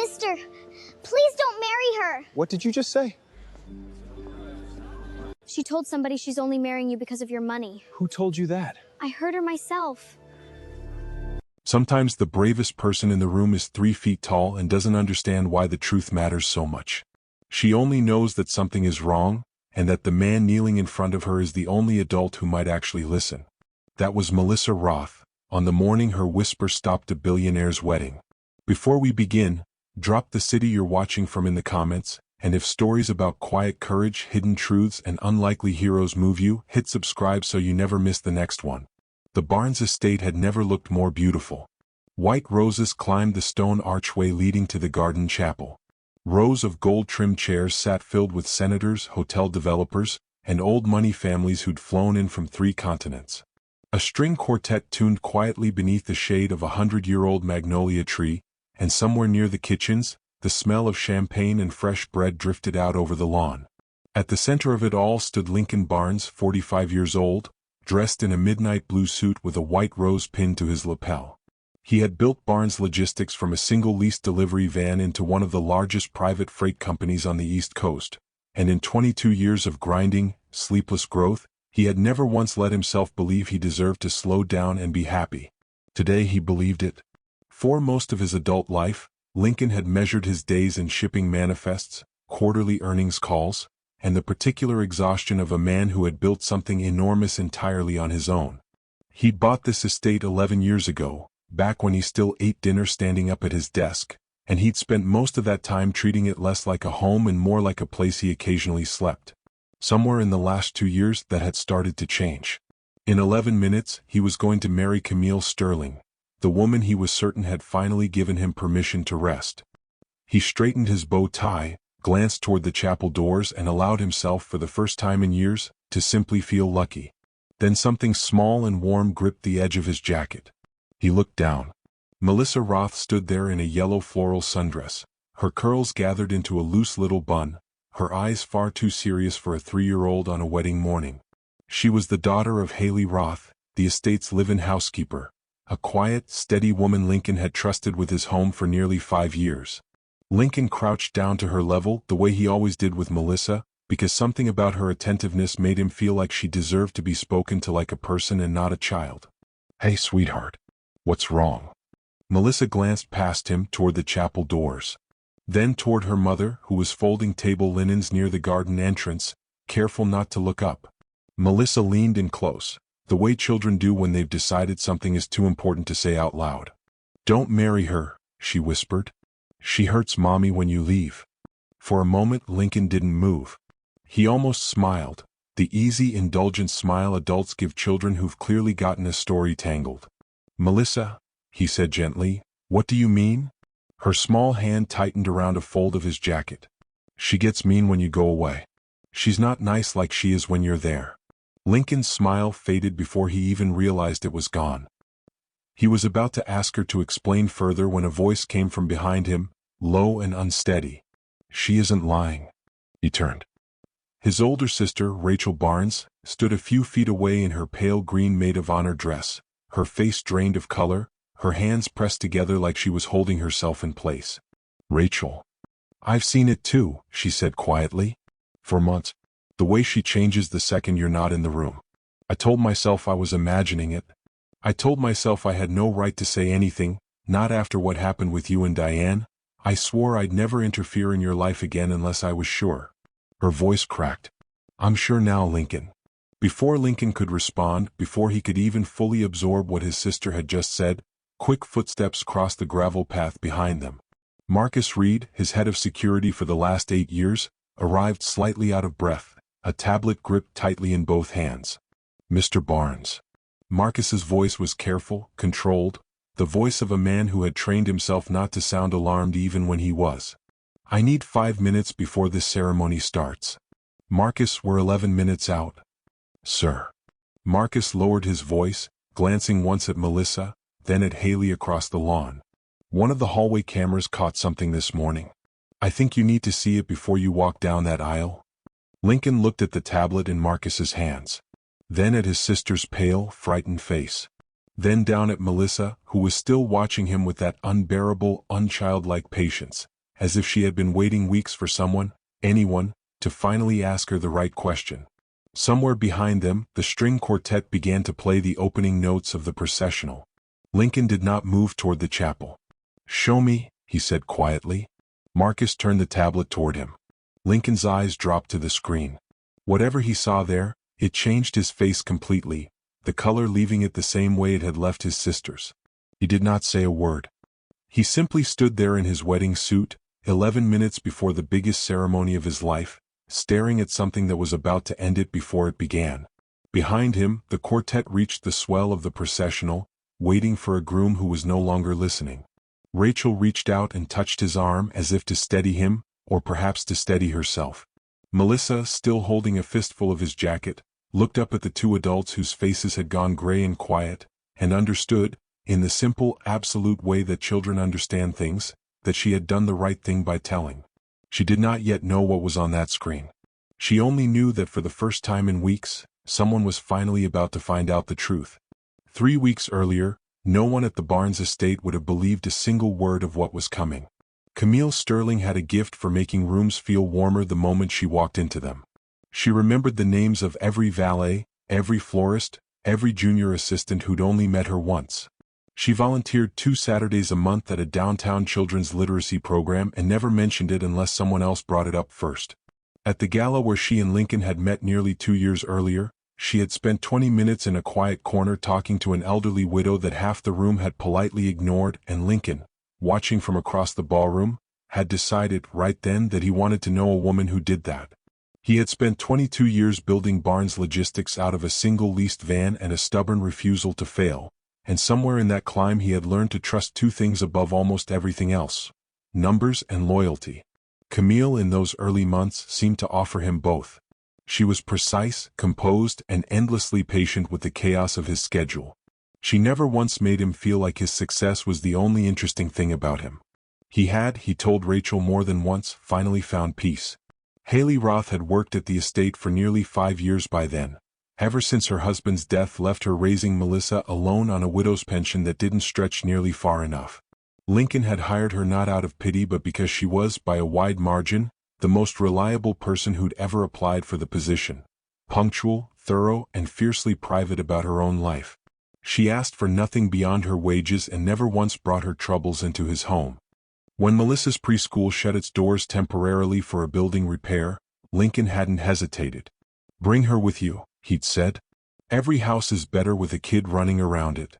sister. Please don't marry her. What did you just say? She told somebody she's only marrying you because of your money. Who told you that? I heard her myself. Sometimes the bravest person in the room is 3 feet tall and doesn't understand why the truth matters so much. She only knows that something is wrong, and that the man kneeling in front of her is the only adult who might actually listen. That was Melissa Roth, on the morning her whisper stopped a billionaire's wedding. Before we begin, drop the city you're watching from in the comments, and if stories about quiet courage, hidden truths, and unlikely heroes move you, hit subscribe so you never miss the next one. The Barnes estate had never looked more beautiful. White roses climbed the stone archway leading to the garden chapel. Rows of gold-trimmed chairs sat filled with senators, hotel developers, and old money families who'd flown in from 3 continents. A string quartet tuned quietly beneath the shade of a 100-year-old magnolia tree, and somewhere near the kitchens, the smell of champagne and fresh bread drifted out over the lawn. At the center of it all stood Lincoln Barnes, 45 years old, dressed in a midnight blue suit with a white rose pinned to his lapel. He had built Barnes Logistics from a single leased delivery van into one of the largest private freight companies on the East Coast, and in 22 years of grinding, sleepless growth, he had never once let himself believe he deserved to slow down and be happy. Today he believed it. For most of his adult life, Lincoln had measured his days in shipping manifests, quarterly earnings calls, and the particular exhaustion of a man who had built something enormous entirely on his own. He'd bought this estate 11 years ago, back when he still ate dinner standing up at his desk, and he'd spent most of that time treating it less like a home and more like a place he occasionally slept. Somewhere in the last 2 years that had started to change. In 11 minutes, he was going to marry Camille Sterling, the woman he was certain had finally given him permission to rest. He straightened his bow tie, glanced toward the chapel doors and allowed himself for the first time in years to simply feel lucky. Then something small and warm gripped the edge of his jacket. He looked down. Melissa Roth stood there in a yellow floral sundress, her curls gathered into a loose little bun, her eyes far too serious for a 3-year-old on a wedding morning. She was the daughter of Haley Roth, the estate's live-in housekeeper, a quiet, steady woman Lincoln had trusted with his home for nearly 5 years. Lincoln crouched down to her level the way he always did with Melissa, because something about her attentiveness made him feel like she deserved to be spoken to like a person and not a child. "Hey, sweetheart. What's wrong?" Melissa glanced past him toward the chapel doors. Then toward her mother, who was folding table linens near the garden entrance, careful not to look up. Melissa leaned in close, the way children do when they've decided something is too important to say out loud. "Don't marry her," she whispered. "She hurts Mommy when you leave." For a moment Lincoln didn't move. He almost smiled, the easy, indulgent smile adults give children who've clearly gotten a story tangled. "Melissa," he said gently, "what do you mean?" Her small hand tightened around a fold of his jacket. "She gets mean when you go away. She's not nice like she is when you're there." Lincoln's smile faded before he even realized it was gone. He was about to ask her to explain further when a voice came from behind him, low and unsteady. "She isn't lying." He turned. His older sister, Rachel Barnes, stood a few feet away in her pale green maid of honor dress, her face drained of color, her hands pressed together like she was holding herself in place. "Rachel. I've seen it too," she said quietly. "For months. The way she changes the second you're not in the room. I told myself I was imagining it. I told myself I had no right to say anything, not after what happened with you and Diane. I swore I'd never interfere in your life again unless I was sure." Her voice cracked. "I'm sure now, Lincoln." Before Lincoln could respond, before he could even fully absorb what his sister had just said, quick footsteps crossed the gravel path behind them. Marcus Reed, his head of security for the last 8 years, arrived slightly out of breath, a tablet gripped tightly in both hands. "Mr. Barnes." Marcus's voice was careful, controlled, the voice of a man who had trained himself not to sound alarmed even when he was. "I need 5 minutes before this ceremony starts." "Marcus, we're 11 minutes out." "Sir." Marcus lowered his voice, glancing once at Melissa, then at Haley across the lawn. "One of the hallway cameras caught something this morning. I think you need to see it before you walk down that aisle." Lincoln looked at the tablet in Marcus's hands. Then at his sister's pale, frightened face. Then down at Melissa, who was still watching him with that unbearable, unchildlike patience. as if she had been waiting weeks for someone, anyone, to finally ask her the right question. Somewhere behind them, the string quartet began to play the opening notes of the processional. Lincoln did not move toward the chapel. "Show me," he said quietly. Marcus turned the tablet toward him. Lincoln's eyes dropped to the screen. Whatever he saw there, it changed his face completely, the color leaving it the same way it had left his sister's. He did not say a word. He simply stood there in his wedding suit, 11 minutes before the biggest ceremony of his life, staring at something that was about to end it before it began. Behind him, the quartet reached the swell of the processional, waiting for a groom who was no longer listening. Rachel reached out and touched his arm as if to steady him, or perhaps to steady herself. Melissa, still holding a fistful of his jacket, looked up at the two adults whose faces had gone gray and quiet, and understood, in the simple, absolute way that children understand things, that she had done the right thing by telling. She did not yet know what was on that screen. She only knew that for the first time in weeks, someone was finally about to find out the truth. 3 weeks earlier, no one at the Barnes estate would have believed a single word of what was coming. Camille Sterling had a gift for making rooms feel warmer the moment she walked into them. She remembered the names of every valet, every florist, every junior assistant who'd only met her once. She volunteered 2 Saturdays a month at a downtown children's literacy program and never mentioned it unless someone else brought it up first. At the gala where she and Lincoln had met nearly 2 years earlier, she had spent 20 minutes in a quiet corner talking to an elderly widow that half the room had politely ignored, and Lincoln, watching from across the ballroom, had decided right then that he wanted to know a woman who did that. He had spent 22 years building Barnes logistics out of a single leased van and a stubborn refusal to fail, and somewhere in that climb he had learned to trust 2 things above almost everything else: numbers and loyalty. Camille in those early months seemed to offer him both. She was precise, composed, and endlessly patient with the chaos of his schedule. She never once made him feel like his success was the only interesting thing about him. He had, he told Rachel more than once, finally found peace. Haley Roth had worked at the estate for nearly 5 years by then, ever since her husband's death left her raising Melissa alone on a widow's pension that didn't stretch nearly far enough. Lincoln had hired her not out of pity but because she was, by a wide margin, the most reliable person who'd ever applied for the position. Punctual, thorough, and fiercely private about her own life. She asked for nothing beyond her wages and never once brought her troubles into his home. When Melissa's preschool shut its doors temporarily for a building repair, Lincoln hadn't hesitated. "Bring her with you," he'd said. "Every house is better with a kid running around it."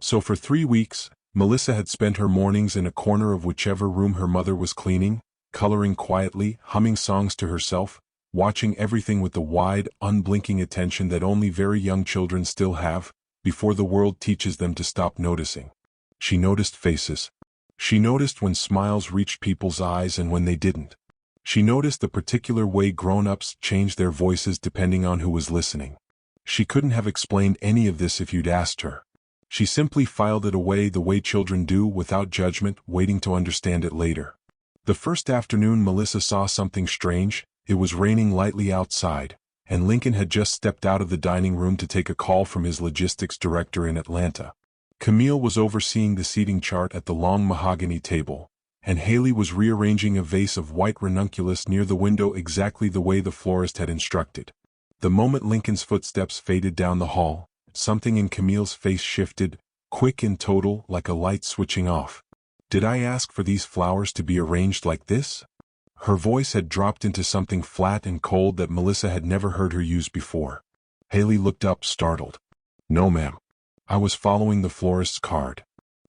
So for 3 weeks, Melissa had spent her mornings in a corner of whichever room her mother was cleaning, coloring quietly, humming songs to herself, watching everything with the wide, unblinking attention that only very young children still have, before the world teaches them to stop noticing. She noticed faces. She noticed when smiles reached people's eyes and when they didn't. She noticed the particular way grown-ups changed their voices depending on who was listening. She couldn't have explained any of this if you'd asked her. She simply filed it away the way children do, without judgment, waiting to understand it later. The first afternoon Melissa saw something strange. It was raining lightly outside, and Lincoln had just stepped out of the dining room to take a call from his logistics director in Atlanta. Camille was overseeing the seating chart at the long mahogany table, and Haley was rearranging a vase of white ranunculus near the window exactly the way the florist had instructed. The moment Lincoln's footsteps faded down the hall, something in Camille's face shifted, quick and total, like a light switching off. "Did I ask for these flowers to be arranged like this?" Her voice had dropped into something flat and cold that Melissa had never heard her use before. Haley looked up, startled. "No, ma'am. I was following the florist's card."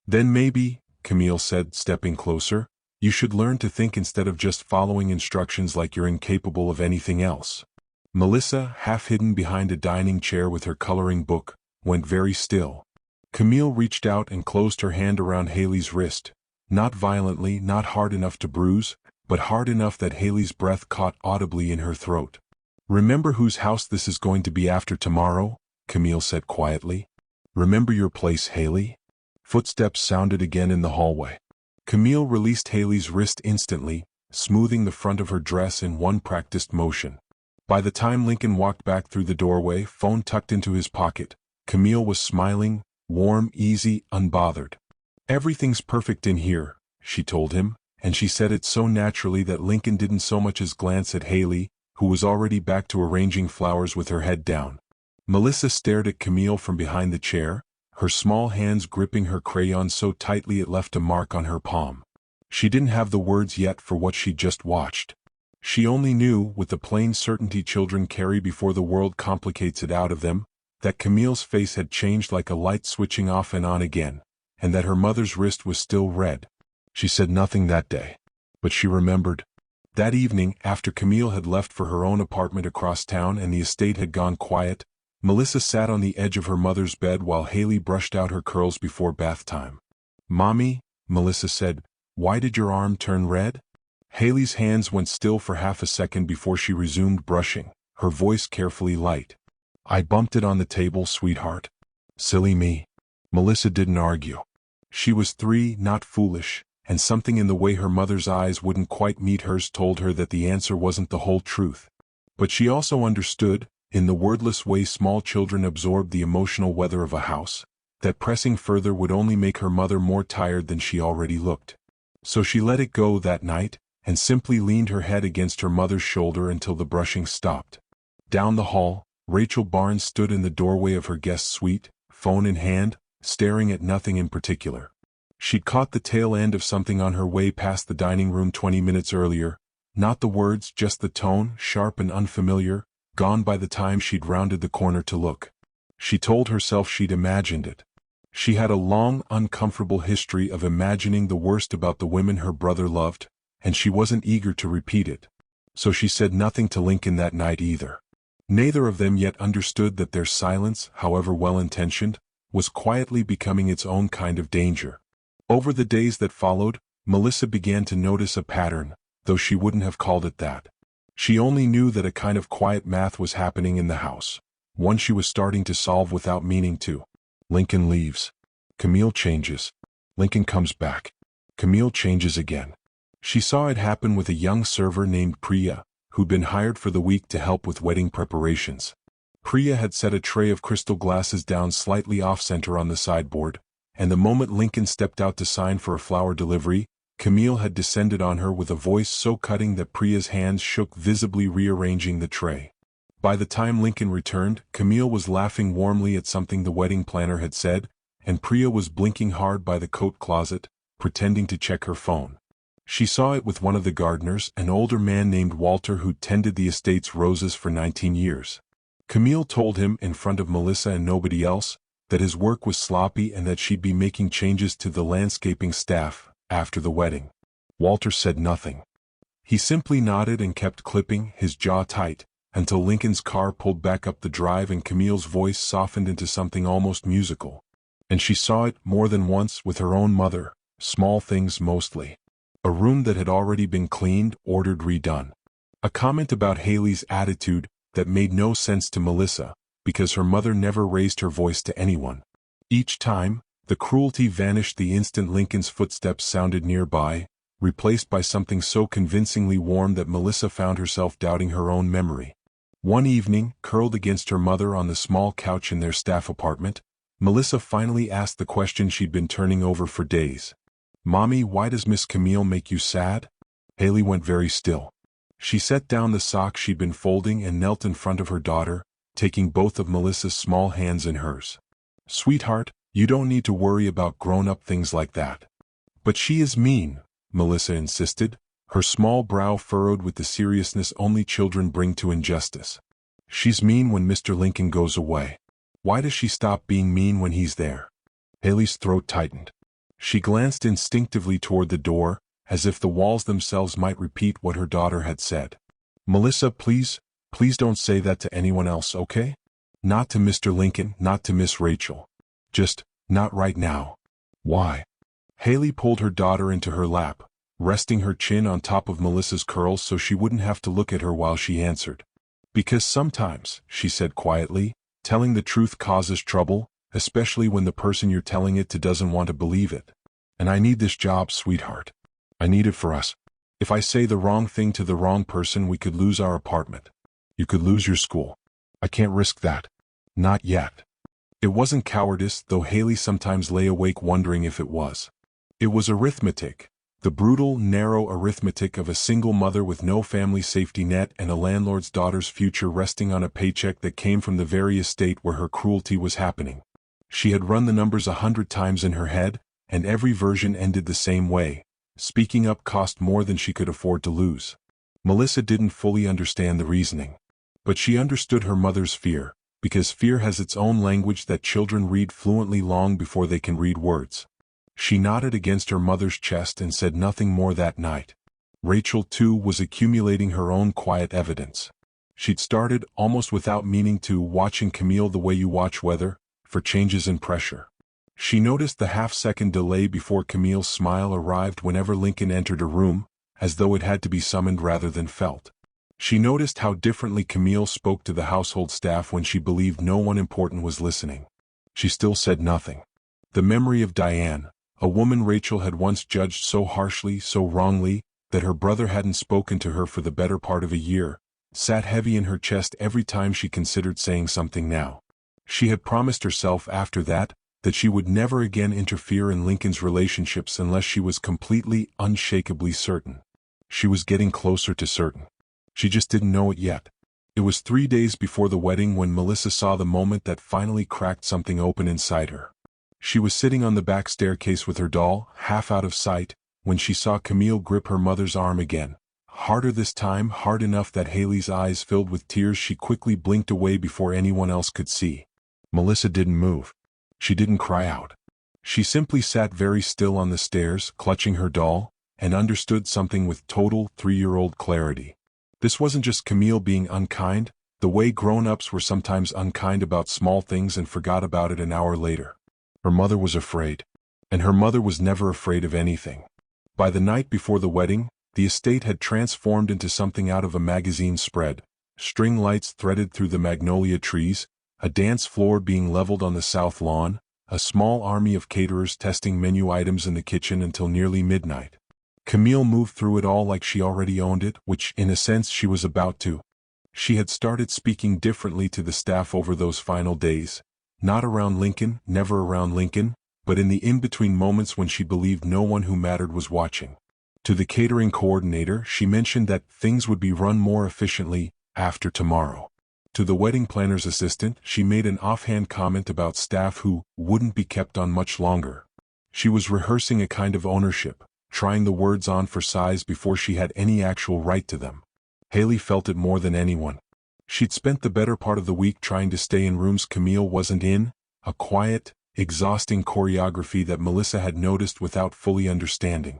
"Then maybe," Camille said, stepping closer, "you should learn to think instead of just following instructions like you're incapable of anything else." Melissa, half hidden behind a dining chair with her coloring book, went very still. Camille reached out and closed her hand around Haley's wrist, not violently, not hard enough to bruise, but hard enough that Haley's breath caught audibly in her throat. "Remember whose house this is going to be after tomorrow?" Camille said quietly. "Remember your place, Haley?" Footsteps sounded again in the hallway. Camille released Haley's wrist instantly, smoothing the front of her dress in one practiced motion. By the time Lincoln walked back through the doorway, phone tucked into his pocket, Camille was smiling, warm, easy, unbothered. "Everything's perfect in here," she told him, and she said it so naturally that Lincoln didn't so much as glance at Haley, who was already back to arranging flowers with her head down. Melissa stared at Camille from behind the chair, her small hands gripping her crayon so tightly it left a mark on her palm. She didn't have the words yet for what she'd just watched. She only knew, with the plain certainty children carry before the world complicates it out of them, that Camille's face had changed like a light switching off and on again, and that her mother's wrist was still red. She said nothing that day. But she remembered. That evening, after Camille had left for her own apartment across town and the estate had gone quiet, Melissa sat on the edge of her mother's bed while Haley brushed out her curls before bath time. "Mommy," Melissa said, "why did your arm turn red?" Haley's hands went still for half a second before she resumed brushing, her voice carefully light. "I bumped it on the table, sweetheart." "Silly me." Melissa didn't argue. She was 3, not foolish, and something in the way her mother's eyes wouldn't quite meet hers told her that the answer wasn't the whole truth. But she also understood, in the wordless way small children absorb the emotional weather of a house, that pressing further would only make her mother more tired than she already looked. So she let it go that night, and simply leaned her head against her mother's shoulder until the brushing stopped. Down the hall, Rachel Barnes stood in the doorway of her guest suite, phone in hand, staring at nothing in particular. She'd caught the tail end of something on her way past the dining room 20 minutes earlier, not the words, just the tone, sharp and unfamiliar, gone by the time she'd rounded the corner to look. She told herself she'd imagined it. She had a long, uncomfortable history of imagining the worst about the women her brother loved, and she wasn't eager to repeat it. So she said nothing to Lincoln that night either. Neither of them yet understood that their silence, however well-intentioned, was quietly becoming its own kind of danger. Over the days that followed, Melissa began to notice a pattern, though she wouldn't have called it that. She only knew that a kind of quiet math was happening in the house, one she was starting to solve without meaning to. Lincoln leaves. Camille changes. Lincoln comes back. Camille changes again. She saw it happen with a young server named Priya, who'd been hired for the week to help with wedding preparations. Priya had set a tray of crystal glasses down slightly off-center on the sideboard, and the moment Lincoln stepped out to sign for a flower delivery, Camille had descended on her with a voice so cutting that Priya's hands shook visibly rearranging the tray. By the time Lincoln returned, Camille was laughing warmly at something the wedding planner had said, and Priya was blinking hard by the coat closet, pretending to check her phone. She saw it with one of the gardeners, an older man named Walter who'd tended the estate's roses for 19 years. Camille told him, in front of Melissa and nobody else, that his work was sloppy and that she'd be making changes to the landscaping staff after the wedding. Walter said nothing. He simply nodded and kept clipping, his jaw tight, until Lincoln's car pulled back up the drive and Camille's voice softened into something almost musical. And she saw it more than once with her own mother, small things mostly. A room that had already been cleaned, ordered, redone. A comment about Haley's attitude that made no sense to Melissa, because her mother never raised her voice to anyone. Each time, the cruelty vanished the instant Lincoln's footsteps sounded nearby, replaced by something so convincingly warm that Melissa found herself doubting her own memory. One evening, curled against her mother on the small couch in their staff apartment, Melissa finally asked the question she'd been turning over for days. "Mommy, why does Miss Camille make you sad?" Haley went very still. She set down the sock she'd been folding and knelt in front of her daughter, taking both of Melissa's small hands in hers. "Sweetheart, you don't need to worry about grown-up things like that." "But she is mean," Melissa insisted, her small brow furrowed with the seriousness only children bring to injustice. "She's mean when Mr. Lincoln goes away. Why does she stop being mean when he's there?" Haley's throat tightened. She glanced instinctively toward the door, as if the walls themselves might repeat what her daughter had said. "Melissa, please don't say that to anyone else, okay? Not to Mr. Lincoln, not to Miss Rachel. Just, not right now." "Why?" Haley pulled her daughter into her lap, resting her chin on top of Melissa's curls so she wouldn't have to look at her while she answered. "Because sometimes," she said quietly, "telling the truth causes trouble, especially when the person you're telling it to doesn't want to believe it. And I need this job, sweetheart. I need it for us. If I say the wrong thing to the wrong person, we could lose our apartment. You could lose your school. I can't risk that. Not yet." It wasn't cowardice, though Haley sometimes lay awake wondering if it was. It was arithmetic, The brutal, narrow arithmetic of a single mother with no family safety net and a landlord's daughter's future resting on a paycheck that came from the very estate where her cruelty was happening. She had run the numbers 100 times in her head, and every version ended the same way. Speaking up cost more than she could afford to lose. Melissa didn't fully understand the reasoning. But she understood her mother's fear, because fear has its own language that children read fluently long before they can read words. She nodded against her mother's chest and said nothing more that night. Rachel, too, was accumulating her own quiet evidence. She'd started, almost without meaning to, watching Camille the way you watch weather, for changes in pressure. She noticed the half-second delay before Camille's smile arrived whenever Lincoln entered a room, as though it had to be summoned rather than felt. She noticed how differently Camille spoke to the household staff when she believed no one important was listening. She still said nothing. The memory of Diane, a woman Rachel had once judged so harshly, so wrongly, that her brother hadn't spoken to her for the better part of a year, sat heavy in her chest every time she considered saying something now. She had promised herself after that she would never again interfere in Lincoln's relationships unless she was completely, unshakably certain. She was getting closer to certain. She just didn't know it yet. It was 3 days before the wedding when Melissa saw the moment that finally cracked something open inside her. She was sitting on the back staircase with her doll, half out of sight, when she saw Camille grip her mother's arm again. Harder this time, hard enough that Haley's eyes filled with tears. She quickly blinked away before anyone else could see. Melissa didn't move. She didn't cry out. She simply sat very still on the stairs, clutching her doll, and understood something with total 3-year-old clarity. This wasn't just Camille being unkind, the way grown-ups were sometimes unkind about small things and forgot about it an hour later. Her mother was afraid. And her mother was never afraid of anything. By the night before the wedding, the estate had transformed into something out of a magazine spread. String lights threaded through the magnolia trees, a dance floor being leveled on the south lawn, a small army of caterers testing menu items in the kitchen until nearly midnight. Camille moved through it all like she already owned it, which, in a sense, she was about to. She had started speaking differently to the staff over those final days. Not around Lincoln, never around Lincoln, but in the in-between moments when she believed no one who mattered was watching. To the catering coordinator, she mentioned that things would be run more efficiently after tomorrow. To the wedding planner's assistant, she made an offhand comment about staff who wouldn't be kept on much longer. She was rehearsing a kind of ownership, trying the words on for size before she had any actual right to them. Haley felt it more than anyone. She'd spent the better part of the week trying to stay in rooms Camille wasn't in, a quiet, exhausting choreography that Melissa had noticed without fully understanding.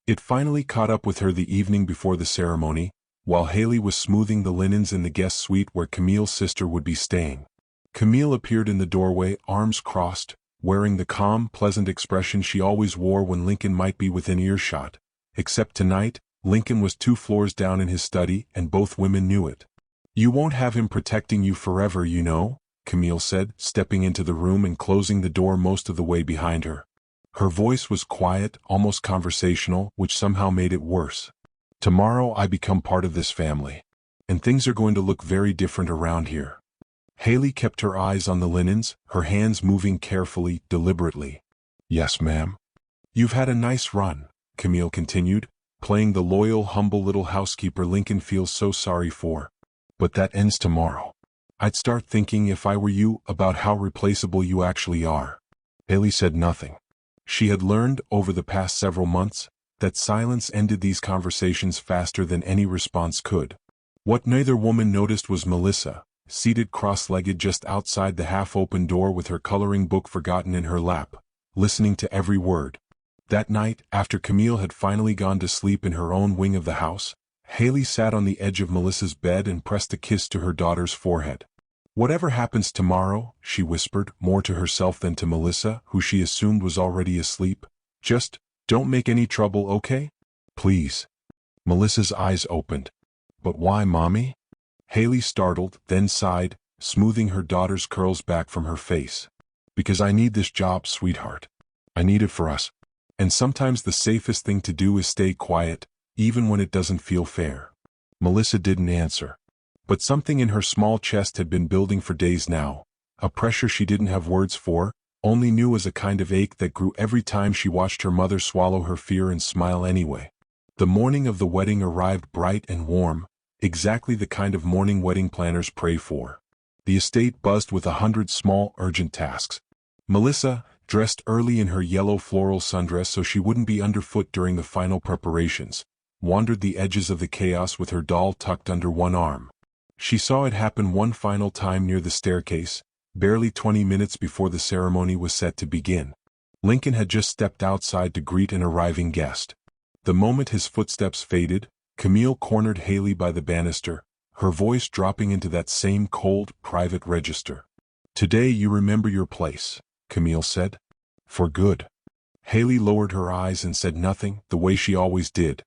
It finally caught up with her the evening before the ceremony, while Haley was smoothing the linens in the guest suite where Camille's sister would be staying. Camille appeared in the doorway, arms crossed, wearing the calm, pleasant expression she always wore when Lincoln might be within earshot. Except tonight, Lincoln was 2 floors down in his study, and both women knew it. "You won't have him protecting you forever, you know," Camille said, stepping into the room and closing the door most of the way behind her. Her voice was quiet, almost conversational, which somehow made it worse. "Tomorrow I become part of this family. And things are going to look very different around here." Haley kept her eyes on the linens, her hands moving carefully, deliberately. "Yes, ma'am." "You've had a nice run," Camille continued, playing the loyal, humble little housekeeper Lincoln feels so sorry for. "But that ends tomorrow. I'd start thinking, if I were you, about how replaceable you actually are." Haley said nothing. She had learned, over the past several months, that silence ended these conversations faster than any response could. What neither woman noticed was Melissa, seated cross-legged just outside the half-open door with her coloring book forgotten in her lap, listening to every word. That night, after Camille had finally gone to sleep in her own wing of the house, Haley sat on the edge of Melissa's bed and pressed a kiss to her daughter's forehead. "Whatever happens tomorrow," she whispered, more to herself than to Melissa, who she assumed was already asleep, "just don't make any trouble, okay? Please." Melissa's eyes opened. "But why, Mommy?" Haley startled, then sighed, smoothing her daughter's curls back from her face. "Because I need this job, sweetheart. I need it for us. And sometimes the safest thing to do is stay quiet, even when it doesn't feel fair." Melissa didn't answer. But something in her small chest had been building for days now, a pressure she didn't have words for, only knew as a kind of ache that grew every time she watched her mother swallow her fear and smile anyway. The morning of the wedding arrived bright and warm, exactly the kind of morning wedding planners pray for. The estate buzzed with 100 small, urgent tasks. Melissa, dressed early in her yellow floral sundress so she wouldn't be underfoot during the final preparations, wandered the edges of the chaos with her doll tucked under one arm. She saw it happen one final time near the staircase, barely 20 minutes before the ceremony was set to begin. Lincoln had just stepped outside to greet an arriving guest. The moment his footsteps faded, Camille cornered Haley by the banister, her voice dropping into that same cold, private register. "Today you remember your place," Camille said. "For good." Haley lowered her eyes and said nothing, the way she always did.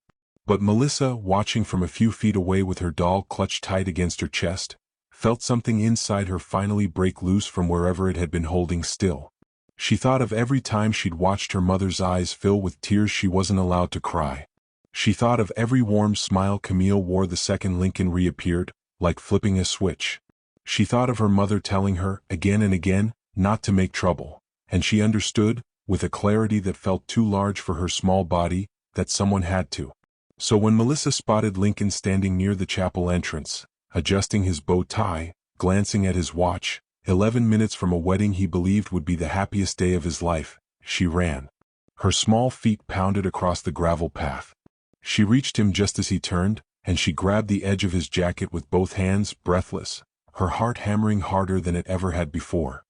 But Melissa, watching from a few feet away with her doll clutched tight against her chest, felt something inside her finally break loose from wherever it had been holding still. She thought of every time she'd watched her mother's eyes fill with tears she wasn't allowed to cry. She thought of every warm smile Camille wore the second Lincoln reappeared, like flipping a switch. She thought of her mother telling her, again and again, not to make trouble, and she understood, with a clarity that felt too large for her small body, that someone had to. So when Melissa spotted Lincoln standing near the chapel entrance, adjusting his bow tie, glancing at his watch, 11 minutes from a wedding he believed would be the happiest day of his life, she ran. Her small feet pounded across the gravel path. She reached him just as he turned, and she grabbed the edge of his jacket with both hands, breathless, her heart hammering harder than it ever had before.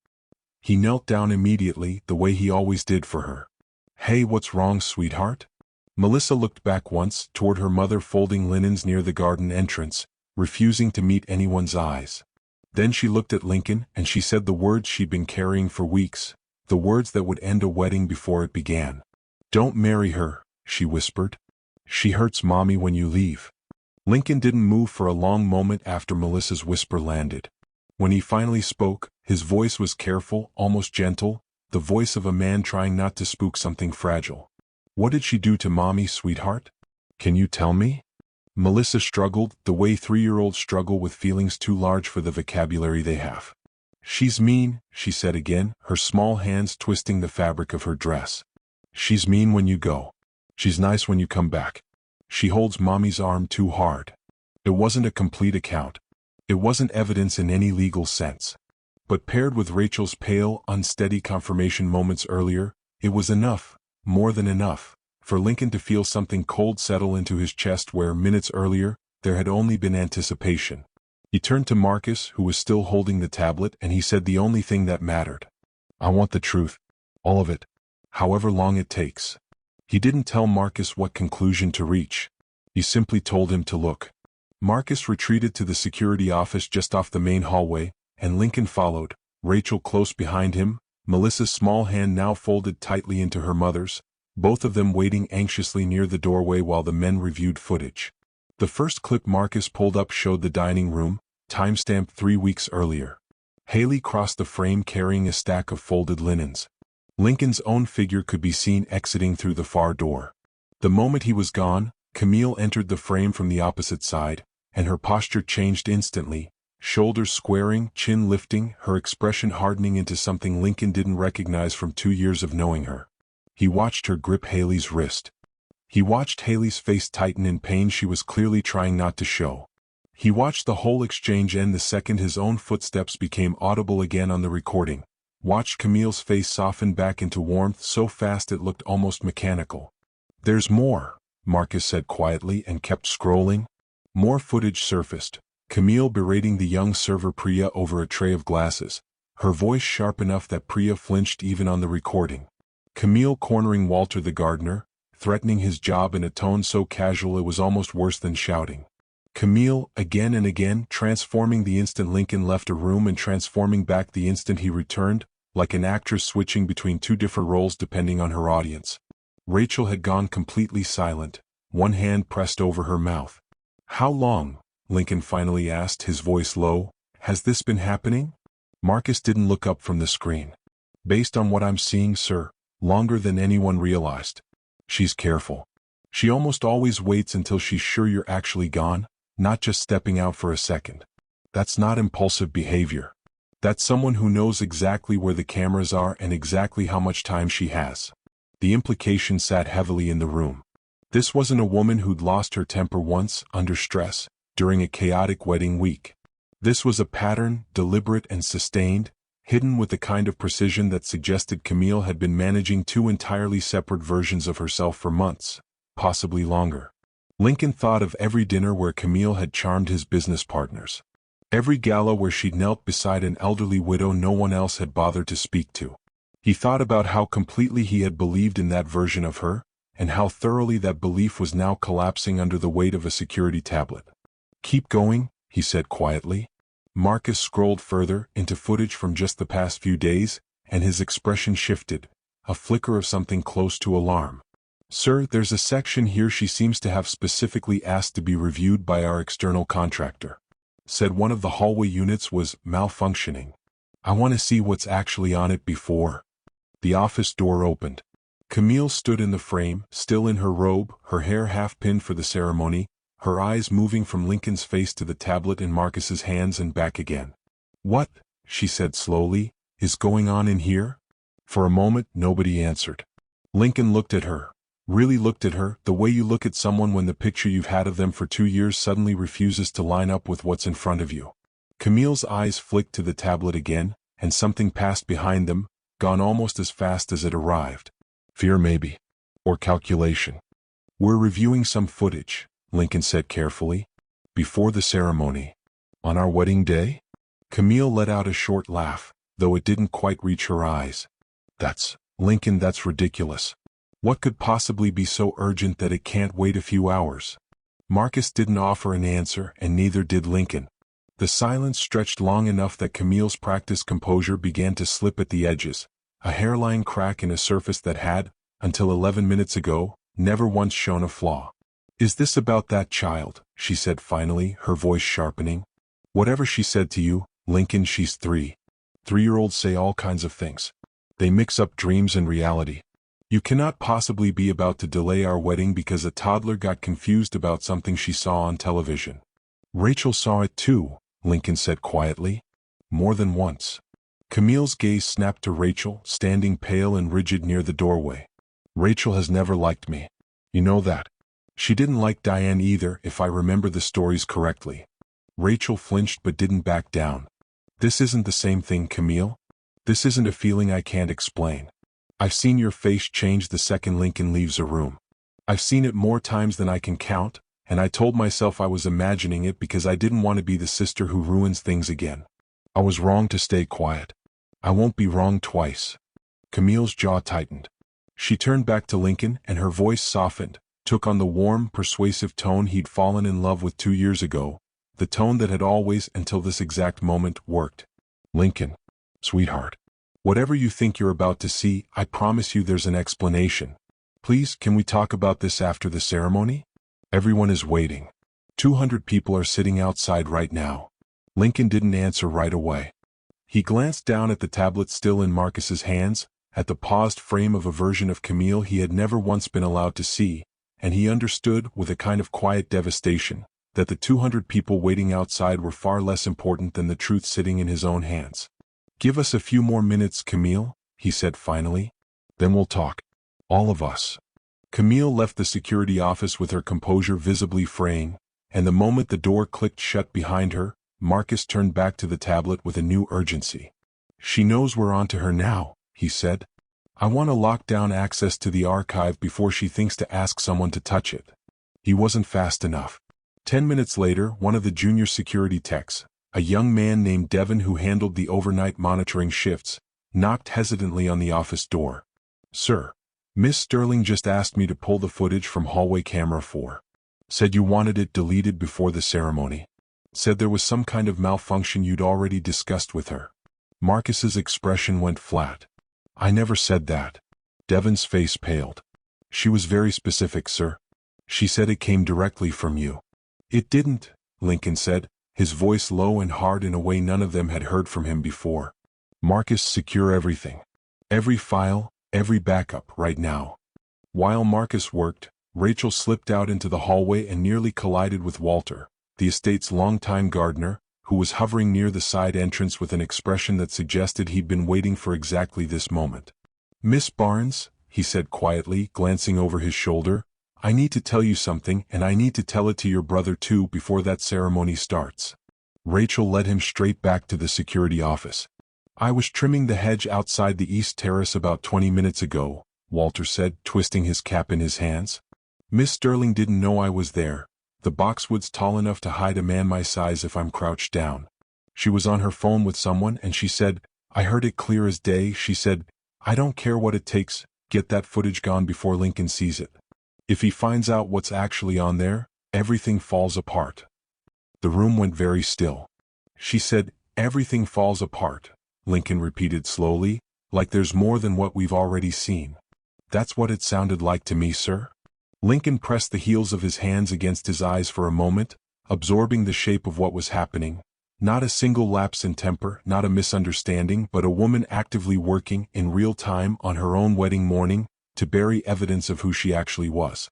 He knelt down immediately, the way he always did for her. "Hey, what's wrong, sweetheart?" Melissa looked back once, toward her mother folding linens near the garden entrance, refusing to meet anyone's eyes. Then she looked at Lincoln, and she said the words she'd been carrying for weeks, the words that would end a wedding before it began. "Don't marry her," she whispered. "She hurts Mommy when you leave." Lincoln didn't move for a long moment after Melissa's whisper landed. When he finally spoke, his voice was careful, almost gentle, the voice of a man trying not to spook something fragile. "What did she do to Mommy, sweetheart? Can you tell me?" Melissa struggled, the way 3-year-olds struggle with feelings too large for the vocabulary they have. "She's mean," she said again, her small hands twisting the fabric of her dress. "She's mean when you go. She's nice when you come back. She holds Mommy's arm too hard." It wasn't a complete account. It wasn't evidence in any legal sense. But paired with Rachel's pale, unsteady confirmation moments earlier, it was enough, more than enough, for Lincoln to feel something cold settle into his chest where, minutes earlier, there had only been anticipation. He turned to Marcus, who was still holding the tablet, and he said the only thing that mattered. "I want the truth. All of it. However long it takes." He didn't tell Marcus what conclusion to reach. He simply told him to look. Marcus retreated to the security office just off the main hallway, and Lincoln followed, Rachel close behind him, Melissa's small hand now folded tightly into her mother's, both of them waiting anxiously near the doorway while the men reviewed footage. The first clip Marcus pulled up showed the dining room, timestamped 3 weeks earlier. Haley crossed the frame carrying a stack of folded linens. Lincoln's own figure could be seen exiting through the far door. The moment he was gone, Camille entered the frame from the opposite side, and her posture changed instantly, shoulders squaring, chin lifting, her expression hardening into something Lincoln didn't recognize from 2 years of knowing her. He watched her grip Haley's wrist. He watched Haley's face tighten in pain she was clearly trying not to show. He watched the whole exchange end the second his own footsteps became audible again on the recording. Watched Camille's face soften back into warmth so fast it looked almost mechanical. "There's more," Marcus said quietly and kept scrolling. More footage surfaced, Camille berating the young server Priya over a tray of glasses, her voice sharp enough that Priya flinched even on the recording. Camille cornering Walter the gardener, threatening his job in a tone so casual it was almost worse than shouting. Camille, again and again, transforming the instant Lincoln left a room and transforming back the instant he returned, like an actress switching between 2 different roles depending on her audience. Rachel had gone completely silent, one hand pressed over her mouth. "How long?" Lincoln finally asked, his voice low. "Has this been happening?" Marcus didn't look up from the screen. "Based on what I'm seeing, sir, longer than anyone realized. She's careful. She almost always waits until she's sure you're actually gone, not just stepping out for a second. That's not impulsive behavior. That's someone who knows exactly where the cameras are and exactly how much time she has. The implication sat heavily in the room. This wasn't a woman who'd lost her temper once, under stress, during a chaotic wedding week. This was a pattern, deliberate and sustained, hidden with the kind of precision that suggested Camille had been managing two entirely separate versions of herself for months, possibly longer. Lincoln thought of every dinner where Camille had charmed his business partners. Every gala where she'd knelt beside an elderly widow no one else had bothered to speak to. He thought about how completely he had believed in that version of her, and how thoroughly that belief was now collapsing under the weight of a security tablet. "Keep going," he said quietly. Marcus scrolled further into footage from just the past few days, and his expression shifted, a flicker of something close to alarm. "Sir, there's a section here she seems to have specifically asked to be reviewed by our external contractor. Said one of the hallway units was malfunctioning. I want to see what's actually on it before." The office door opened. Camille stood in the frame, still in her robe, her hair half-pinned for the ceremony, her eyes moving from Lincoln's face to the tablet in Marcus's hands and back again. "What," she said slowly, "is going on in here?" For a moment, nobody answered. Lincoln looked at her. Really looked at her, the way you look at someone when the picture you've had of them for 2 years suddenly refuses to line up with what's in front of you. Camille's eyes flicked to the tablet again, and something passed behind them, gone almost as fast as it arrived. Fear maybe. Or calculation. "We're reviewing some footage," Lincoln said carefully. "Before the ceremony. On our wedding day?" Camille let out a short laugh, though it didn't quite reach her eyes. Lincoln, that's ridiculous. What could possibly be so urgent that it can't wait a few hours?" Marcus didn't offer an answer, and neither did Lincoln. The silence stretched long enough that Camille's practiced composure began to slip at the edges, a hairline crack in a surface that had, until 11 minutes ago, never once shown a flaw. "Is this about that child?" she said finally, her voice sharpening. "Whatever she said to you, Lincoln, she's 3. 3-year-olds say all kinds of things. They mix up dreams and reality. You cannot possibly be about to delay our wedding because a toddler got confused about something she saw on television." "Rachel saw it too," Lincoln said quietly. "More than once." Camille's gaze snapped to Rachel, standing pale and rigid near the doorway. "Rachel has never liked me. You know that. She didn't like Diane either, if I remember the stories correctly." Rachel flinched but didn't back down. "This isn't the same thing, Camille. This isn't a feeling I can't explain. I've seen your face change the second Lincoln leaves a room. I've seen it more times than I can count, and I told myself I was imagining it because I didn't want to be the sister who ruins things again. I was wrong to stay quiet. I won't be wrong twice." Camille's jaw tightened. She turned back to Lincoln, and her voice softened, took on the warm, persuasive tone he'd fallen in love with 2 years ago, the tone that had always, until this exact moment, worked. "Lincoln, sweetheart. Whatever you think you're about to see, I promise you there's an explanation. Please, can we talk about this after the ceremony? Everyone is waiting. 200 people are sitting outside right now." Lincoln didn't answer right away. He glanced down at the tablet still in Marcus's hands, at the paused frame of a version of Camille he had never once been allowed to see, and he understood, with a kind of quiet devastation, that the 200 people waiting outside were far less important than the truth sitting in his own hands. "Give us a few more minutes, Camille," he said finally. "Then we'll talk. All of us." Camille left the security office with her composure visibly fraying, and the moment the door clicked shut behind her, Marcus turned back to the tablet with a new urgency. "She knows we're on to her now," he said. "I want to lock down access to the archive before she thinks to ask someone to touch it." He wasn't fast enough. 10 minutes later, one of the junior security techs, a young man named Devon who handled the overnight monitoring shifts, knocked hesitantly on the office door. "Sir, Miss Sterling just asked me to pull the footage from hallway camera 4. Said you wanted it deleted before the ceremony. Said there was some kind of malfunction you'd already discussed with her." Marcus's expression went flat. "I never said that." Devon's face paled. "She was very specific, sir. She said it came directly from you." "It didn't," Lincoln said, his voice low and hard in a way none of them had heard from him before. "Marcus, secure everything. Every file, every backup, right now." While Marcus worked, Rachel slipped out into the hallway and nearly collided with Walter, the estate's longtime gardener, who was hovering near the side entrance with an expression that suggested he'd been waiting for exactly this moment. "Miss Barnes," he said quietly, glancing over his shoulder, "I need to tell you something, and I need to tell it to your brother too before that ceremony starts." Rachel led him straight back to the security office. "I was trimming the hedge outside the east terrace about 20 minutes ago," Walter said, twisting his cap in his hands. "Miss Sterling didn't know I was there. The boxwood's tall enough to hide a man my size if I'm crouched down. She was on her phone with someone and she said, I heard it clear as day, she said, I don't care what it takes, get that footage gone before Lincoln sees it. If he finds out what's actually on there, everything falls apart." The room went very still. "She said, everything falls apart," Lincoln repeated slowly, "like there's more than what we've already seen." "That's what it sounded like to me, sir." Lincoln pressed the heels of his hands against his eyes for a moment, absorbing the shape of what was happening. Not a single lapse in temper, not a misunderstanding, but a woman actively working, in real time, on her own wedding morning, to bury evidence of who she actually was.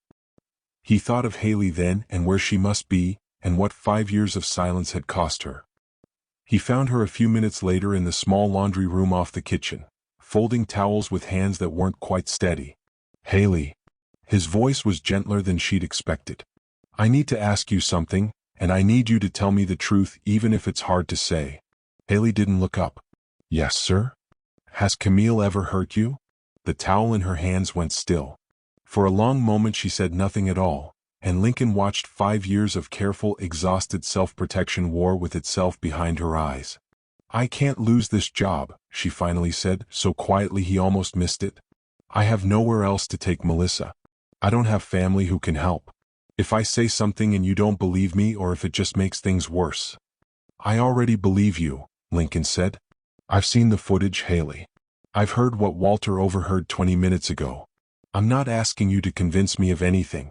He thought of Haley then, and where she must be, and what 5 years of silence had cost her. He found her a few minutes later in the small laundry room off the kitchen, folding towels with hands that weren't quite steady. "Haley." His voice was gentler than she'd expected. "I need to ask you something, and I need you to tell me the truth even if it's hard to say." Haley didn't look up. "Yes, sir?" "Has Camille ever hurt you?" The towel in her hands went still. For a long moment she said nothing at all, and Lincoln watched 5 years of careful, exhausted self-protection war with itself behind her eyes. "I can't lose this job," she finally said, so quietly he almost missed it. "I have nowhere else to take Melissa. I don't have family who can help. If I say something and you don't believe me or if it just makes things worse." "I already believe you," Lincoln said. "I've seen the footage, Haley. I've heard what Walter overheard 20 minutes ago. I'm not asking you to convince me of anything.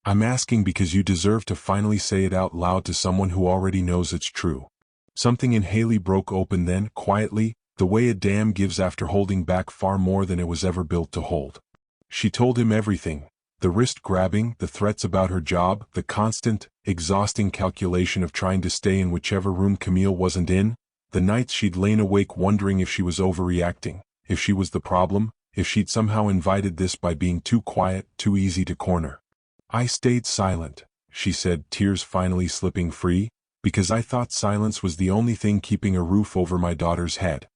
I'm asking because you deserve to finally say it out loud to someone who already knows it's true." Something in Haley broke open then, quietly, the way a dam gives after holding back far more than it was ever built to hold. She told him everything. The wrist-grabbing, the threats about her job, the constant, exhausting calculation of trying to stay in whichever room Camille wasn't in, the nights she'd lain awake wondering if she was overreacting, if she was the problem, if she'd somehow invited this by being too quiet, too easy to corner. "I stayed silent," she said, tears finally slipping free, "because I thought silence was the only thing keeping a roof over my daughter's head.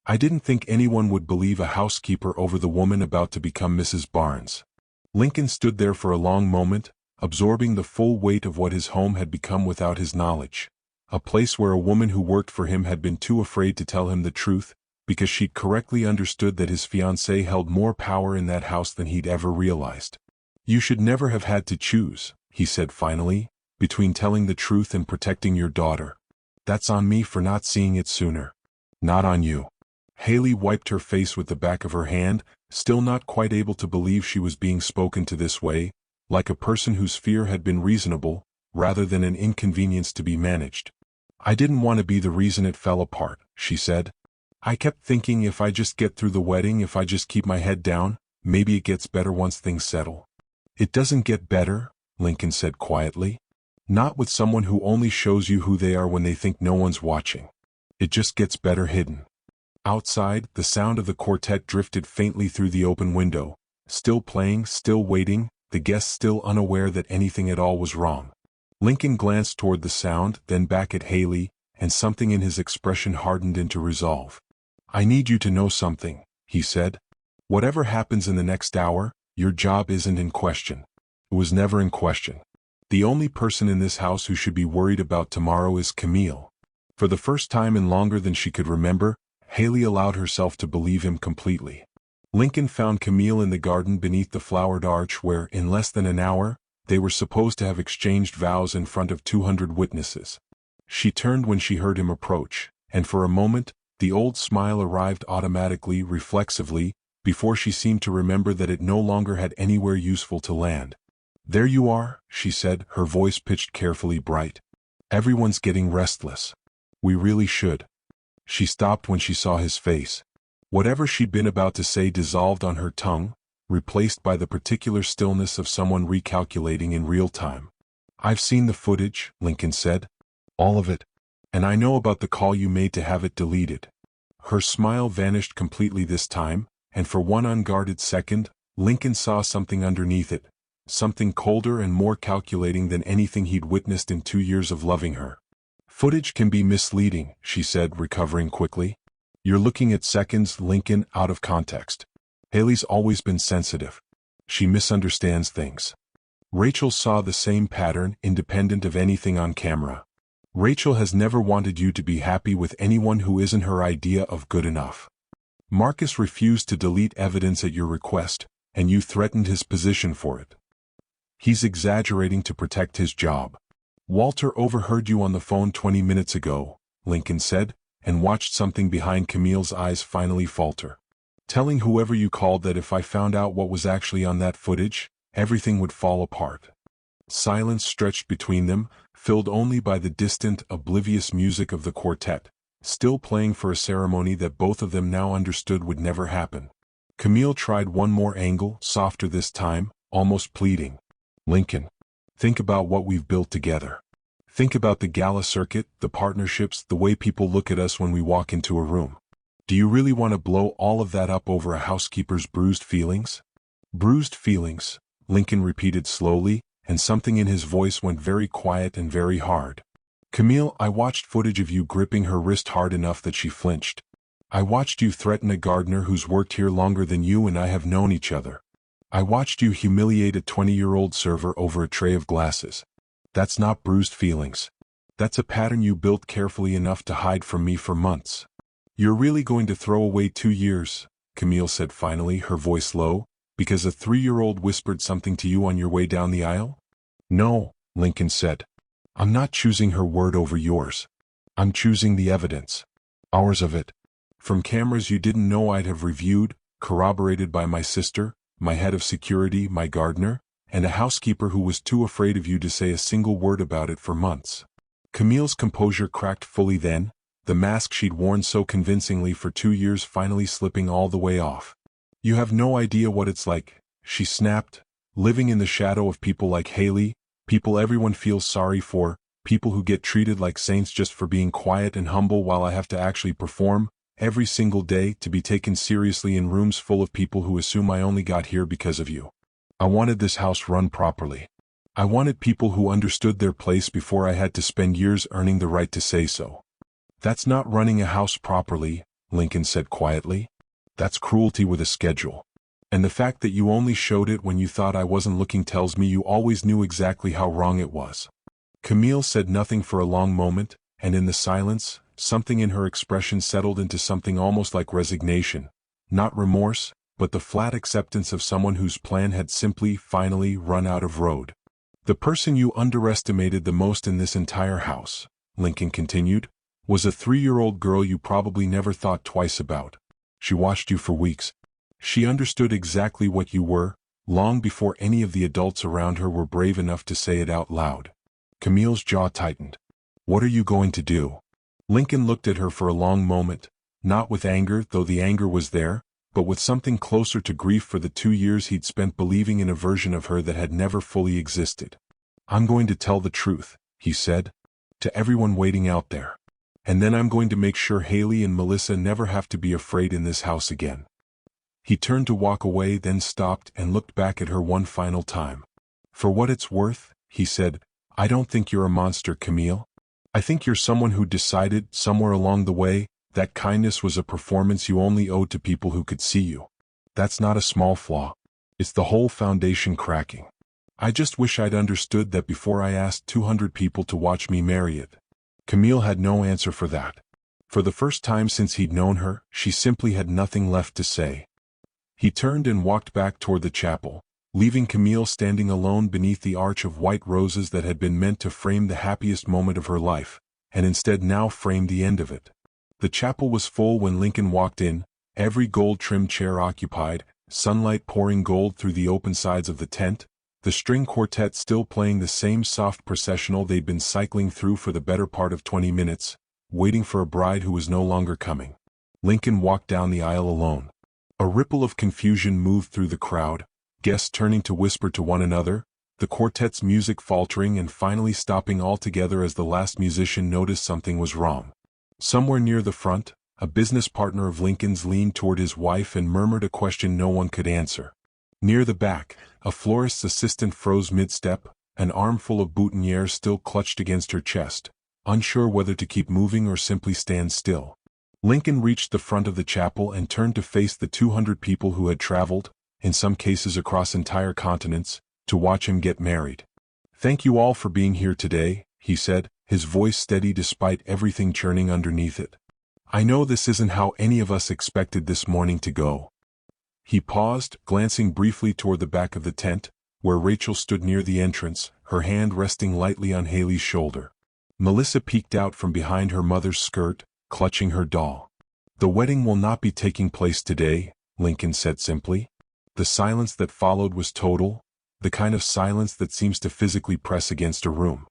I didn't think anyone would believe a housekeeper over the woman about to become Mrs. Barnes." Lincoln stood there for a long moment, absorbing the full weight of what his home had become without his knowledge. A place where a woman who worked for him had been too afraid to tell him the truth, because she'd correctly understood that his fiancée held more power in that house than he'd ever realized. "You should never have had to choose," he said finally, "between telling the truth and protecting your daughter. That's on me for not seeing it sooner. Not on you." Haley wiped her face with the back of her hand, still not quite able to believe she was being spoken to this way, like a person whose fear had been reasonable, rather than an inconvenience to be managed. "I didn't want to be the reason it fell apart," she said. "I kept thinking if I just get through the wedding, if I just keep my head down, maybe it gets better once things settle." "It doesn't get better," Lincoln said quietly. "Not with someone who only shows you who they are when they think no one's watching. It just gets better hidden." Outside, the sound of the quartet drifted faintly through the open window, still playing, still waiting, the guests still unaware that anything at all was wrong. Lincoln glanced toward the sound, then back at Haley, and something in his expression hardened into resolve. "I need you to know something," he said. "Whatever happens in the next hour, your job isn't in question. It was never in question. The only person in this house who should be worried about tomorrow is Camille." For the first time in longer than she could remember, Haley allowed herself to believe him completely. Lincoln found Camille in the garden beneath the flowered arch where, in less than an hour, they were supposed to have exchanged vows in front of 200 witnesses. She turned when she heard him approach, and for a moment, the old smile arrived automatically, reflexively, before she seemed to remember that it no longer had anywhere useful to land. "There you are," she said, her voice pitched carefully bright. "Everyone's getting restless. We really should." She stopped when she saw his face. Whatever she'd been about to say dissolved on her tongue, replaced by the particular stillness of someone recalculating in real time. "I've seen the footage," Lincoln said. "All of it. And I know about the call you made to have it deleted. Her smile vanished completely this time, and for one unguarded second, Lincoln saw something underneath it, something colder and more calculating than anything he'd witnessed in 2 years of loving her. Footage can be misleading, she said, recovering quickly. You're looking at seconds, Lincoln, out of context. Haley's always been sensitive. She misunderstands things. Rachel saw the same pattern, independent of anything on camera. Rachel has never wanted you to be happy with anyone who isn't her idea of good enough. Marcus refused to delete evidence at your request, and you threatened his position for it. He's exaggerating to protect his job. Walter overheard you on the phone 20 minutes ago, Lincoln said, and watched something behind Camille's eyes finally falter. Telling whoever you called that if I found out what was actually on that footage, everything would fall apart. Silence stretched between them, filled only by the distant, oblivious music of the quartet, still playing for a ceremony that both of them now understood would never happen. Camille tried one more angle, softer this time, almost pleading. Lincoln, think about what we've built together. Think about the gala circuit, the partnerships, the way people look at us when we walk into a room. Do you really want to blow all of that up over a housekeeper's bruised feelings? Bruised feelings, Lincoln repeated slowly, and something in his voice went very quiet and very hard. Camille, I watched footage of you gripping her wrist hard enough that she flinched. I watched you threaten a gardener who's worked here longer than you and I have known each other. I watched you humiliate a 20-year-old server over a tray of glasses. That's not bruised feelings. That's a pattern you built carefully enough to hide from me for months. You're really going to throw away 2 years, Camille said finally, her voice low, because a 3-year-old whispered something to you on your way down the aisle? No, Lincoln said. I'm not choosing her word over yours. I'm choosing the evidence. Hours of it. From cameras you didn't know I'd have reviewed, corroborated by my sister, my head of security, my gardener, and a housekeeper who was too afraid of you to say a single word about it for months. Camille's composure cracked fully then, the mask she'd worn so convincingly for 2 years finally slipping all the way off. You have no idea what it's like, she snapped, living in the shadow of people like Haley, people everyone feels sorry for, people who get treated like saints just for being quiet and humble while I have to actually perform, every single day, to be taken seriously in rooms full of people who assume I only got here because of you. I wanted this house run properly. I wanted people who understood their place before I had to spend years earning the right to say so. That's not running a house properly, Lincoln said quietly. That's cruelty with a schedule. And the fact that you only showed it when you thought I wasn't looking tells me you always knew exactly how wrong it was. Camille said nothing for a long moment, and in the silence, something in her expression settled into something almost like resignation, not remorse, but the flat acceptance of someone whose plan had simply, finally, run out of road. The person you underestimated the most in this entire house, Lincoln continued, was a 3-year-old girl you probably never thought twice about. She watched you for weeks. She understood exactly what you were, long before any of the adults around her were brave enough to say it out loud. Camille's jaw tightened. What are you going to do? Lincoln looked at her for a long moment, not with anger, though the anger was there, but with something closer to grief for the 2 years he'd spent believing in a version of her that had never fully existed. I'm going to tell the truth, he said, to everyone waiting out there. And then I'm going to make sure Haley and Melissa never have to be afraid in this house again. He turned to walk away, then stopped and looked back at her one final time. For what it's worth, he said, I don't think you're a monster, Camille. I think you're someone who decided, somewhere along the way, that kindness was a performance you only owed to people who could see you. That's not a small flaw. It's the whole foundation cracking. I just wish I'd understood that before I asked 200 people to watch me marry it. Camille had no answer for that. For the first time since he'd known her, she simply had nothing left to say. He turned and walked back toward the chapel, leaving Camille standing alone beneath the arch of white roses that had been meant to frame the happiest moment of her life, and instead now framed the end of it. The chapel was full when Lincoln walked in, every gold-trimmed chair occupied, sunlight pouring gold through the open sides of the tent, the string quartet still playing the same soft processional they'd been cycling through for the better part of 20 minutes, waiting for a bride who was no longer coming. Lincoln walked down the aisle alone. A ripple of confusion moved through the crowd, guests turning to whisper to one another, the quartet's music faltering and finally stopping altogether as the last musician noticed something was wrong. Somewhere near the front, a business partner of Lincoln's leaned toward his wife and murmured a question no one could answer. Near the back, a florist's assistant froze mid-step, an armful of boutonnieres still clutched against her chest, unsure whether to keep moving or simply stand still. Lincoln reached the front of the chapel and turned to face the 200 people who had traveled, in some cases across entire continents, to watch him get married. "Thank you all for being here today," he said, his voice steady despite everything churning underneath it. "I know this isn't how any of us expected this morning to go." He paused, glancing briefly toward the back of the tent, where Rachel stood near the entrance, her hand resting lightly on Haley's shoulder. Melissa peeked out from behind her mother's skirt, clutching her doll. "The wedding will not be taking place today," Lincoln said simply. The silence that followed was total, the kind of silence that seems to physically press against a room.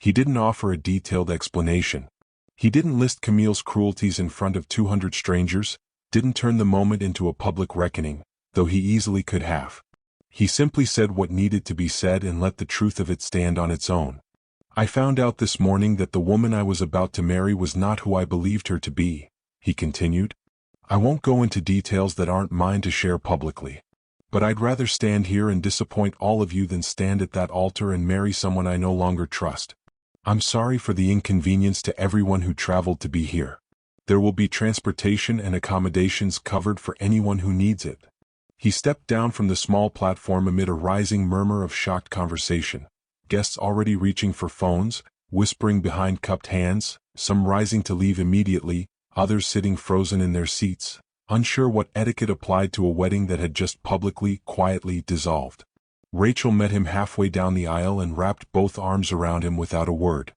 He didn't offer a detailed explanation. He didn't list Camille's cruelties in front of 200 strangers, didn't turn the moment into a public reckoning, though he easily could have. He simply said what needed to be said and let the truth of it stand on its own. "I found out this morning that the woman I was about to marry was not who I believed her to be," he continued. "I won't go into details that aren't mine to share publicly. But I'd rather stand here and disappoint all of you than stand at that altar and marry someone I no longer trust. I'm sorry for the inconvenience to everyone who traveled to be here. There will be transportation and accommodations covered for anyone who needs it." He stepped down from the small platform amid a rising murmur of shocked conversation. Guests already reaching for phones, whispering behind cupped hands, some rising to leave immediately, others sitting frozen in their seats, unsure what etiquette applied to a wedding that had just publicly, quietly dissolved. Rachel met him halfway down the aisle and wrapped both arms around him without a word.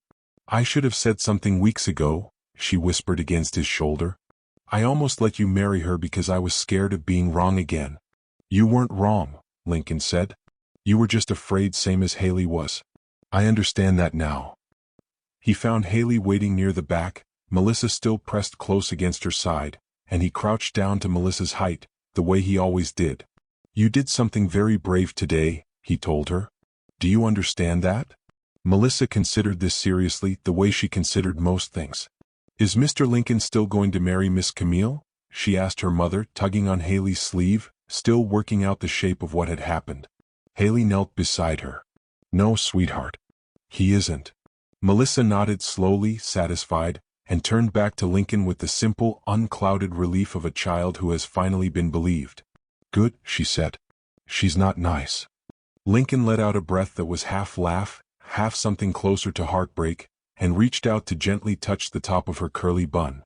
"I should have said something weeks ago," she whispered against his shoulder. "I almost let you marry her because I was scared of being wrong again." "You weren't wrong," Lincoln said. "You were just afraid, same as Haley was. I understand that now." He found Haley waiting near the back, Melissa still pressed close against her side, and he crouched down to Melissa's height, the way he always did. "You did something very brave today," he told her. "Do you understand that?" Melissa considered this seriously, the way she considered most things. "Is Mr. Lincoln still going to marry Miss Camille?" she asked her mother, tugging on Haley's sleeve, still working out the shape of what had happened. Haley knelt beside her. "No, sweetheart. He isn't." Melissa nodded slowly, satisfied, and turned back to Lincoln with the simple, unclouded relief of a child who has finally been believed. "Good," she said. "She's not nice." Lincoln let out a breath that was half laugh, half something closer to heartbreak, and reached out to gently touch the top of her curly bun.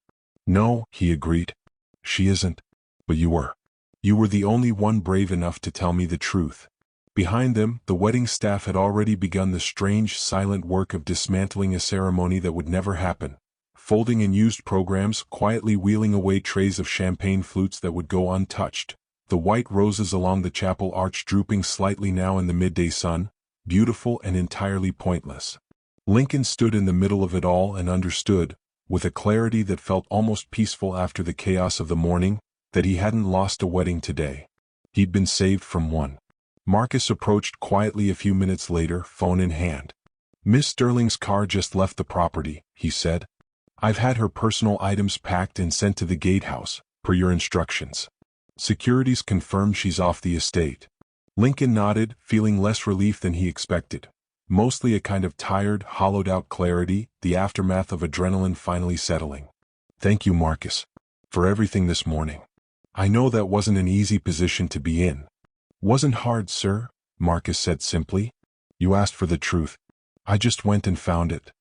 "No," he agreed. "She isn't. But you were. You were the only one brave enough to tell me the truth." Behind them, the wedding staff had already begun the strange, silent work of dismantling a ceremony that would never happen. Folding in used programs, quietly wheeling away trays of champagne flutes that would go untouched. The white roses along the chapel arch drooping slightly now in the midday sun, beautiful and entirely pointless. Lincoln stood in the middle of it all and understood, with a clarity that felt almost peaceful after the chaos of the morning, that he hadn't lost a wedding today. He'd been saved from one. Marcus approached quietly a few minutes later, phone in hand. "Miss Sterling's car just left the property," he said. "I've had her personal items packed and sent to the gatehouse, per your instructions. Security's confirmed she's off the estate." Lincoln nodded, feeling less relief than he expected. Mostly a kind of tired, hollowed-out clarity, the aftermath of adrenaline finally settling. "Thank you, Marcus, for everything this morning. I know that wasn't an easy position to be in." "Wasn't hard, sir," Marcus said simply. "You asked for the truth. I just went and found it."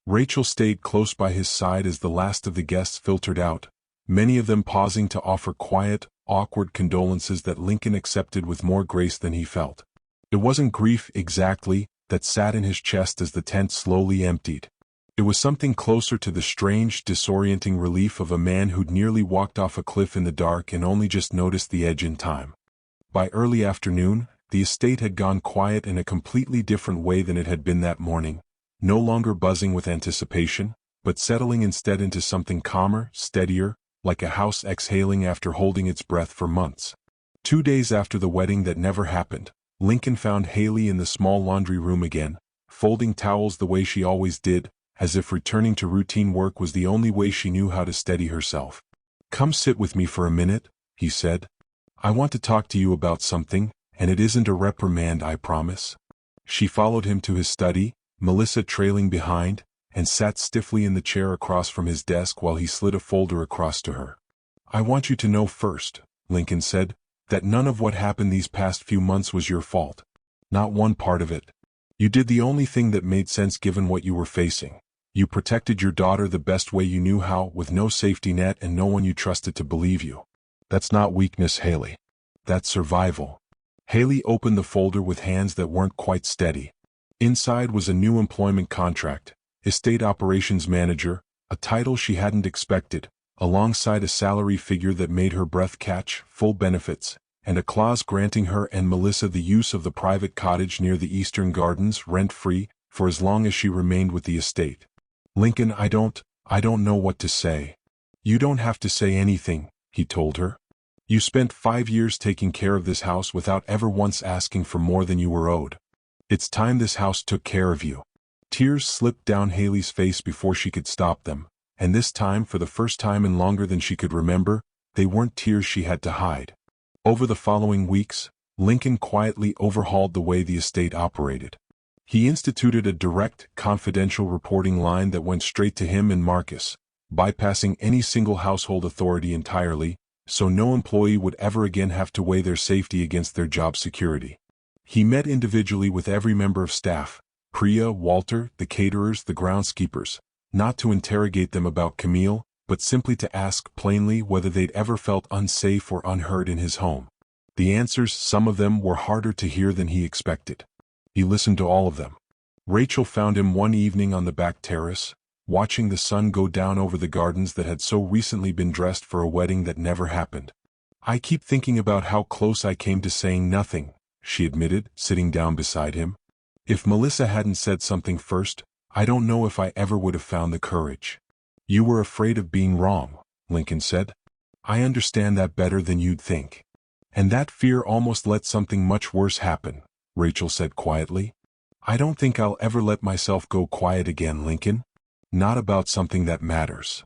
Rachel stayed close by his side as the last of the guests filtered out, many of them pausing to offer quiet, awkward condolences that Lincoln accepted with more grace than he felt. It wasn't grief exactly that sat in his chest as the tent slowly emptied. It was something closer to the strange, disorienting relief of a man who'd nearly walked off a cliff in the dark and only just noticed the edge in time. By early afternoon, the estate had gone quiet in a completely different way than it had been that morning, no longer buzzing with anticipation, but settling instead into something calmer, steadier, like a house exhaling after holding its breath for months. 2 days after the wedding that never happened, Lincoln found Haley in the small laundry room again, folding towels the way she always did, as if returning to routine work was the only way she knew how to steady herself. "Come sit with me for a minute," he said. "I want to talk to you about something, and it isn't a reprimand, I promise." She followed him to his study, Melissa trailing behind, and sat stiffly in the chair across from his desk while he slid a folder across to her. "I want you to know first," Lincoln said, "that none of what happened these past few months was your fault. Not one part of it. You did the only thing that made sense given what you were facing. You protected your daughter the best way you knew how, with no safety net and no one you trusted to believe you. That's not weakness, Haley. That's survival." Haley opened the folder with hands that weren't quite steady. Inside was a new employment contract, estate operations manager, a title she hadn't expected, alongside a salary figure that made her breath catch, full benefits, and a clause granting her and Melissa the use of the private cottage near the Eastern Gardens rent-free for as long as she remained with the estate. "Lincoln, I don't know what to say." "You don't have to say anything," he told her. "You spent 5 years taking care of this house without ever once asking for more than you were owed. It's time this house took care of you." Tears slipped down Haley's face before she could stop them, and this time, for the first time in longer than she could remember, they weren't tears she had to hide. Over the following weeks, Lincoln quietly overhauled the way the estate operated. He instituted a direct, confidential reporting line that went straight to him and Marcus, bypassing any single household authority entirely, so no employee would ever again have to weigh their safety against their job security. He met individually with every member of staff, Priya, Walter, the caterers, the groundskeepers, not to interrogate them about Camille, but simply to ask plainly whether they'd ever felt unsafe or unheard in his home. The answers, some of them, were harder to hear than he expected. He listened to all of them. Rachel found him one evening on the back terrace, watching the sun go down over the gardens that had so recently been dressed for a wedding that never happened. "I keep thinking about how close I came to saying nothing," she admitted, sitting down beside him. "If Melissa hadn't said something first, I don't know if I ever would have found the courage." "You were afraid of being wrong," Lincoln said. "I understand that better than you'd think. And that fear almost let something much worse happen," Rachel said quietly. "I don't think I'll ever let myself go quiet again, Lincoln. Not about something that matters."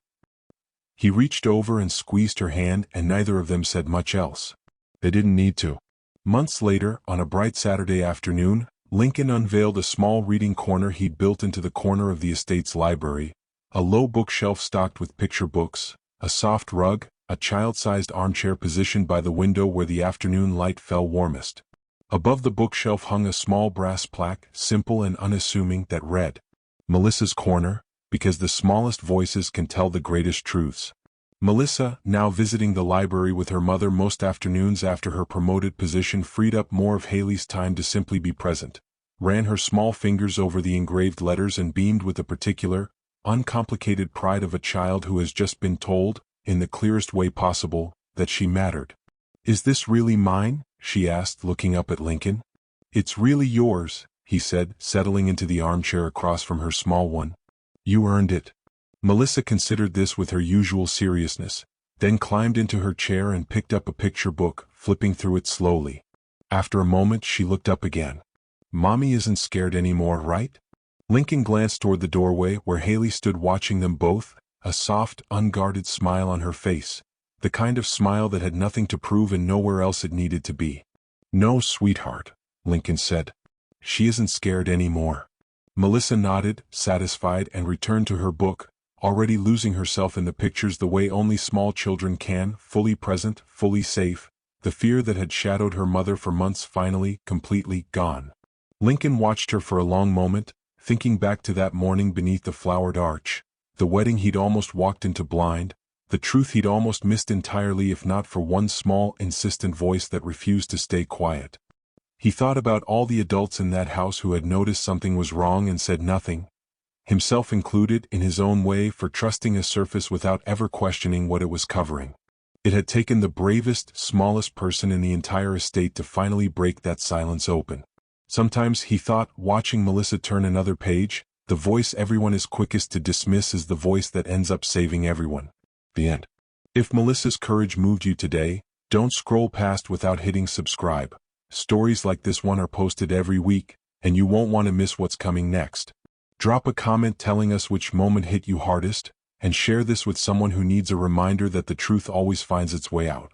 He reached over and squeezed her hand, and neither of them said much else. They didn't need to. Months later, on a bright Saturday afternoon, Lincoln unveiled a small reading corner he'd built into the corner of the estate's library, a low bookshelf stocked with picture books, a soft rug, a child-sized armchair positioned by the window where the afternoon light fell warmest. Above the bookshelf hung a small brass plaque, simple and unassuming, that read, "Melissa's Corner, because the smallest voices can tell the greatest truths." Melissa, now visiting the library with her mother most afternoons after her promoted position freed up more of Haley's time to simply be present, ran her small fingers over the engraved letters and beamed with the particular, uncomplicated pride of a child who has just been told, in the clearest way possible, that she mattered. "Is this really mine?" she asked, looking up at Lincoln. "It's really yours," he said, settling into the armchair across from her small one. "You earned it." Melissa considered this with her usual seriousness, then climbed into her chair and picked up a picture book, flipping through it slowly. After a moment she looked up again. "Mommy isn't scared anymore, right?" Lincoln glanced toward the doorway where Haley stood watching them both, a soft, unguarded smile on her face, the kind of smile that had nothing to prove and nowhere else it needed to be. "No, sweetheart," Lincoln said. "She isn't scared anymore." Melissa nodded, satisfied, and returned to her book, already losing herself in the pictures the way only small children can, fully present, fully safe, the fear that had shadowed her mother for months finally, completely gone. Lincoln watched her for a long moment, thinking back to that morning beneath the flowered arch, the wedding he'd almost walked into blind, the truth he'd almost missed entirely if not for one small, insistent voice that refused to stay quiet. He thought about all the adults in that house who had noticed something was wrong and said nothing, himself included in his own way for trusting a surface without ever questioning what it was covering. It had taken the bravest, smallest person in the entire estate to finally break that silence open. Sometimes, he thought, watching Melissa turn another page, the voice everyone is quickest to dismiss is the voice that ends up saving everyone. The end. If Melissa's courage moved you today, don't scroll past without hitting subscribe. Stories like this one are posted every week, and you won't want to miss what's coming next. Drop a comment telling us which moment hit you hardest, and share this with someone who needs a reminder that the truth always finds its way out.